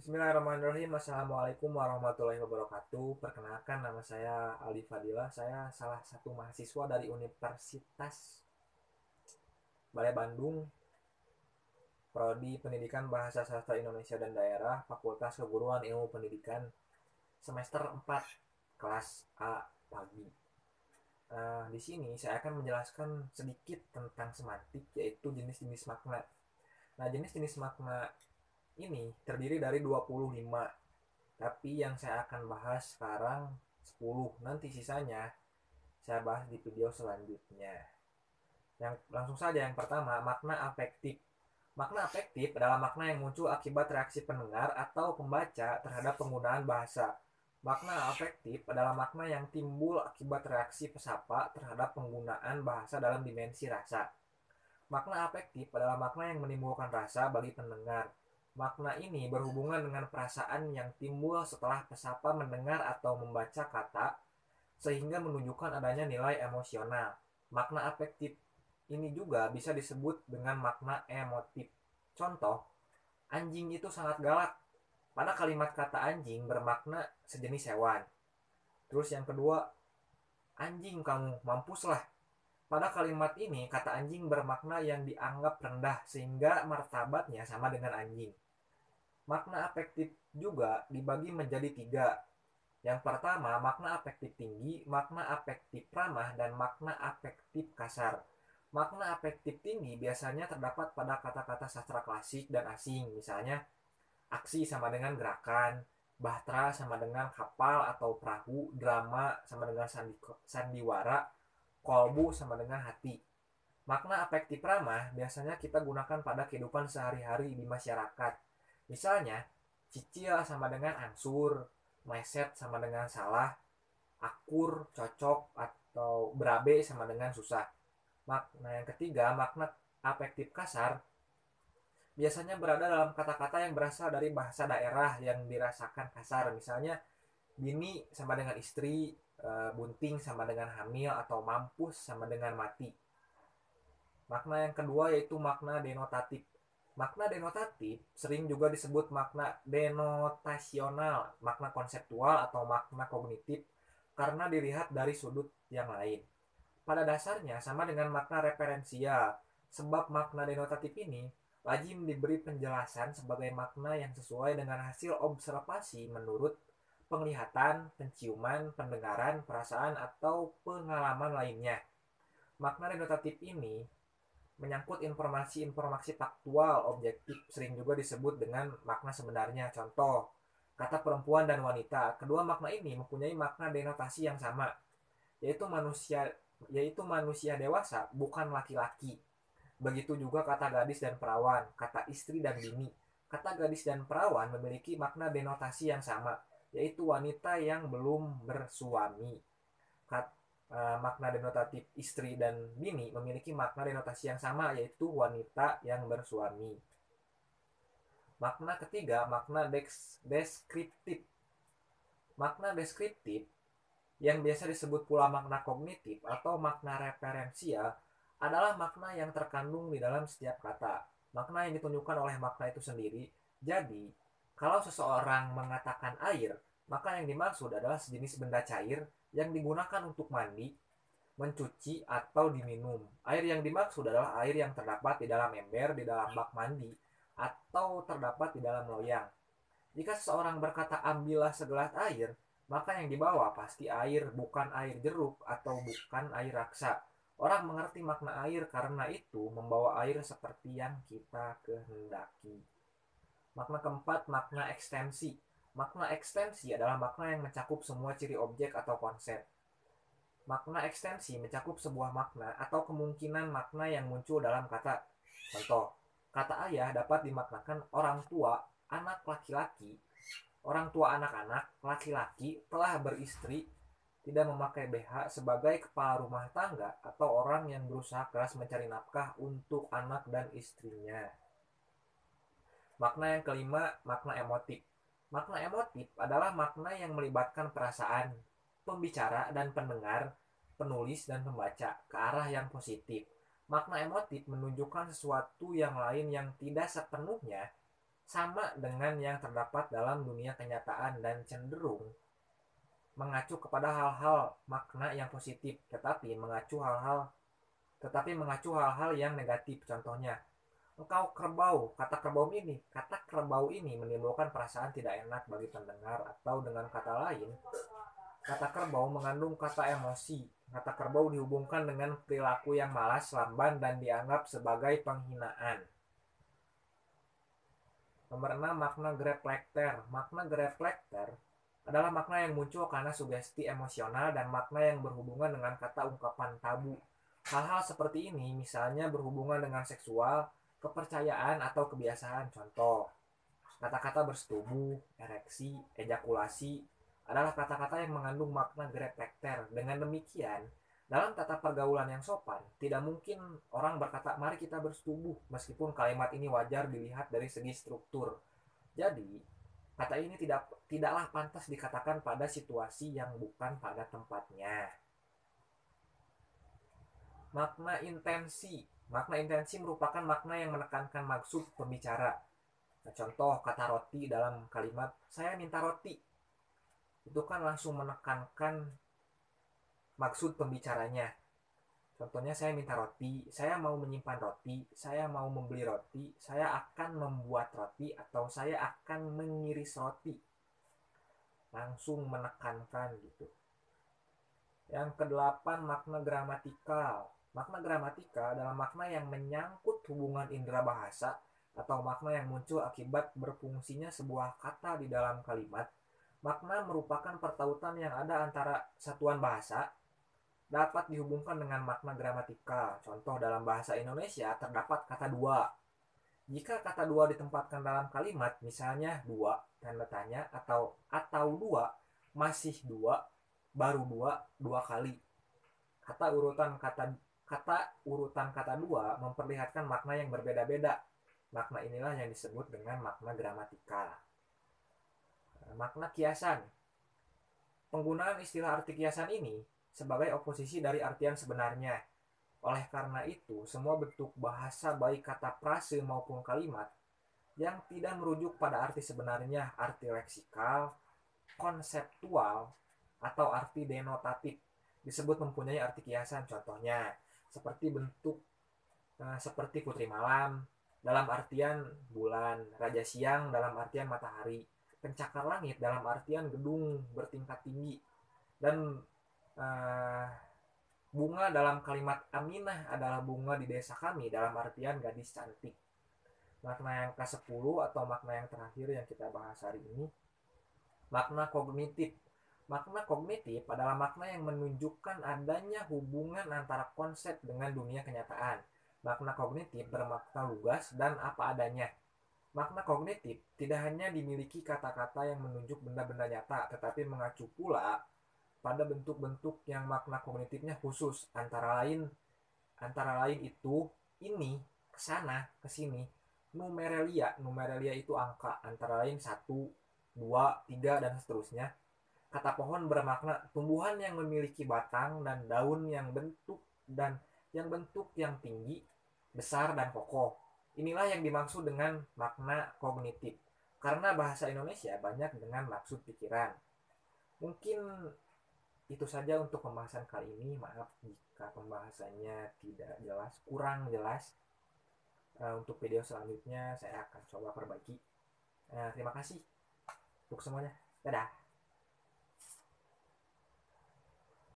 Bismillahirrahmanirrahim. Assalamualaikum warahmatullahi wabarakatuh. Perkenalkan, nama saya Aldi Fadila. Saya salah satu mahasiswa dari Universitas Balai Bandung, Prodi Pendidikan Bahasa Sastra Indonesia dan Daerah, Fakultas Keguruan Ilmu Pendidikan, semester 4, kelas A pagi. Di sini saya akan menjelaskan sedikit tentang semantik, yaitu jenis-jenis makna. Nah, jenis-jenis makna ini terdiri dari 25, tapi yang saya akan bahas sekarang 10. Nanti sisanya saya bahas di video selanjutnya. Yang langsung saja, yang pertama, makna afektif. Makna afektif adalah makna yang muncul akibat reaksi pendengar atau pembaca terhadap penggunaan bahasa. Makna afektif adalah makna yang timbul akibat reaksi pesapa terhadap penggunaan bahasa dalam dimensi rasa. Makna afektif adalah makna yang menimbulkan rasa bagi pendengar. Makna ini berhubungan dengan perasaan yang timbul setelah pesapa mendengar atau membaca kata, sehingga menunjukkan adanya nilai emosional. Makna afektif ini juga bisa disebut dengan makna emotif. Contoh, anjing itu sangat galak. Pada kalimat kata anjing bermakna sejenis hewan. Terus yang kedua, anjing kamu, mampuslah. Pada kalimat ini, kata anjing bermakna yang dianggap rendah sehingga martabatnya sama dengan anjing. Makna afektif juga dibagi menjadi 3. Yang pertama, makna afektif tinggi, makna afektif ramah, dan makna afektif kasar. Makna afektif tinggi biasanya terdapat pada kata-kata sastra klasik dan asing, misalnya aksi sama dengan gerakan, bahtera sama dengan kapal atau perahu, drama sama dengan sandiwara, kolbu sama dengan hati. Makna afektif ramah biasanya kita gunakan pada kehidupan sehari-hari di masyarakat. Misalnya, cicil sama dengan angsur, meleset sama dengan salah, akur, cocok, atau berabe sama dengan susah. Makna yang ketiga, makna afektif kasar, biasanya berada dalam kata-kata yang berasal dari bahasa daerah yang dirasakan kasar. Misalnya, bini sama dengan istri, bunting sama dengan hamil, atau mampus sama dengan mati. Makna yang kedua yaitu makna denotatif. Makna denotatif sering juga disebut makna denotasional, makna konseptual, atau makna kognitif karena dilihat dari sudut yang lain. Pada dasarnya sama dengan makna referensial, sebab makna denotatif ini lazim diberi penjelasan sebagai makna yang sesuai dengan hasil observasi menurut penglihatan, penciuman, pendengaran, perasaan, atau pengalaman lainnya. Makna denotatif ini menyangkut informasi-informasi faktual objektif, sering juga disebut dengan makna sebenarnya. Contoh, kata perempuan dan wanita. Kedua makna ini mempunyai makna denotasi yang sama, yaitu manusia dewasa, bukan laki-laki. Begitu juga kata gadis dan perawan, kata istri dan bini. Kata gadis dan perawan memiliki makna denotasi yang sama, yaitu wanita yang belum bersuami. Makna denotatif istri dan bini memiliki makna denotasi yang sama, yaitu wanita yang bersuami. Makna ketiga, makna deskriptif. Makna deskriptif yang biasa disebut pula makna kognitif atau makna referensial adalah makna yang terkandung di dalam setiap kata. Makna yang ditunjukkan oleh makna itu sendiri. Jadi, kalau seseorang mengatakan air, maka yang dimaksud adalah sejenis benda cair yang digunakan untuk mandi, mencuci, atau diminum. Air yang dimaksud adalah air yang terdapat di dalam ember, di dalam bak mandi, atau terdapat di dalam loyang. Jika seseorang berkata ambillah segelas air, maka yang dibawa pasti air, bukan air jeruk atau bukan air raksa. Orang mengerti makna air karena itu membawa air seperti yang kita kehendaki. Makna keempat, makna ekstensi. Makna ekstensi adalah makna yang mencakup semua ciri objek atau konsep. Makna ekstensi mencakup sebuah makna atau kemungkinan makna yang muncul dalam kata. Contoh, kata ayah dapat dimaknakan orang tua anak laki-laki, orang tua anak-anak laki-laki telah beristri, tidak memakai BH sebagai kepala rumah tangga atau orang yang berusaha keras mencari nafkah untuk anak dan istrinya. Makna yang kelima, makna emotif. Makna emotif adalah makna yang melibatkan perasaan pembicara dan pendengar, penulis dan pembaca ke arah yang positif. Makna emotif menunjukkan sesuatu yang lain yang tidak sepenuhnya sama dengan yang terdapat dalam dunia kenyataan dan cenderung mengacu kepada hal-hal makna yang positif, tetapi mengacu hal-hal yang negatif. Contohnya, engkau kerbau. Kata kerbau ini menimbulkan perasaan tidak enak bagi pendengar, atau dengan kata lain, kata kerbau mengandung kata emosi. Kata kerbau dihubungkan dengan perilaku yang malas, lamban, dan dianggap sebagai penghinaan. Nomor 6, makna greplecter. Makna greplecter adalah makna yang muncul karena sugesti emosional dan makna yang berhubungan dengan kata ungkapan tabu. Hal-hal seperti ini misalnya berhubungan dengan seksual, kepercayaan, atau kebiasaan. Contoh, kata-kata bersetubuh, ereksi, ejakulasi adalah kata-kata yang mengandung makna greplecter. Dengan demikian, dalam tata pergaulan yang sopan, tidak mungkin orang berkata, mari kita bersetubuh, meskipun kalimat ini wajar dilihat dari segi struktur. Jadi, kata ini tidaklah pantas dikatakan pada situasi yang bukan pada tempatnya. Makna intensi. Makna intensi merupakan makna yang menekankan maksud pembicara. Nah, contoh kata roti dalam kalimat, saya minta roti. Itu kan langsung menekankan maksud pembicaranya. Contohnya, saya minta roti, saya mau menyimpan roti, saya mau membeli roti, saya akan membuat roti, atau saya akan mengiris roti. Langsung menekankan gitu. Yang kedelapan, makna gramatikal. Makna gramatika adalah makna yang menyangkut hubungan indera bahasa atau makna yang muncul akibat berfungsinya sebuah kata di dalam kalimat. Makna merupakan pertautan yang ada antara satuan bahasa, dapat dihubungkan dengan makna gramatikal. Contoh, dalam bahasa Indonesia terdapat kata dua. Jika kata dua ditempatkan dalam kalimat, misalnya dua, tanda tanya, atau dua, masih dua, baru dua, dua kali. Kata urutan kata dua memperlihatkan makna yang berbeda-beda. Makna inilah yang disebut dengan makna gramatikal. Makna kiasan. Penggunaan istilah arti kiasan ini sebagai oposisi dari artian sebenarnya. Oleh karena itu, semua bentuk bahasa baik kata frase maupun kalimat yang tidak merujuk pada arti sebenarnya, arti leksikal, konseptual, atau arti denotatif disebut mempunyai arti kiasan. Contohnya, seperti putri malam dalam artian bulan, raja siang dalam artian matahari, pencakar langit dalam artian gedung bertingkat tinggi, dan bunga dalam kalimat Aminah adalah bunga di desa kami dalam artian gadis cantik. Makna yang ke-10 atau makna yang terakhir yang kita bahas hari ini, makna kognitif. Makna kognitif adalah makna yang menunjukkan adanya hubungan antara konsep dengan dunia kenyataan. Makna kognitif bermakna lugas dan apa adanya. Makna kognitif tidak hanya dimiliki kata-kata yang menunjuk benda-benda nyata, tetapi mengacu pula pada bentuk-bentuk yang makna kognitifnya khusus. Antara lain itu ini, kesana, kesini. Numeralia itu angka, antara lain 1, 2, 3, dan seterusnya. Kata pohon bermakna tumbuhan yang memiliki batang dan daun yang bentuk yang tinggi, besar, dan kokoh. Inilah yang dimaksud dengan makna kognitif. Karena bahasa Indonesia banyak dengan maksud pikiran. Mungkin itu saja untuk pembahasan kali ini. Maaf jika pembahasannya tidak jelas, kurang jelas. Untuk video selanjutnya saya akan coba perbaiki. Terima kasih untuk semuanya. Dadah.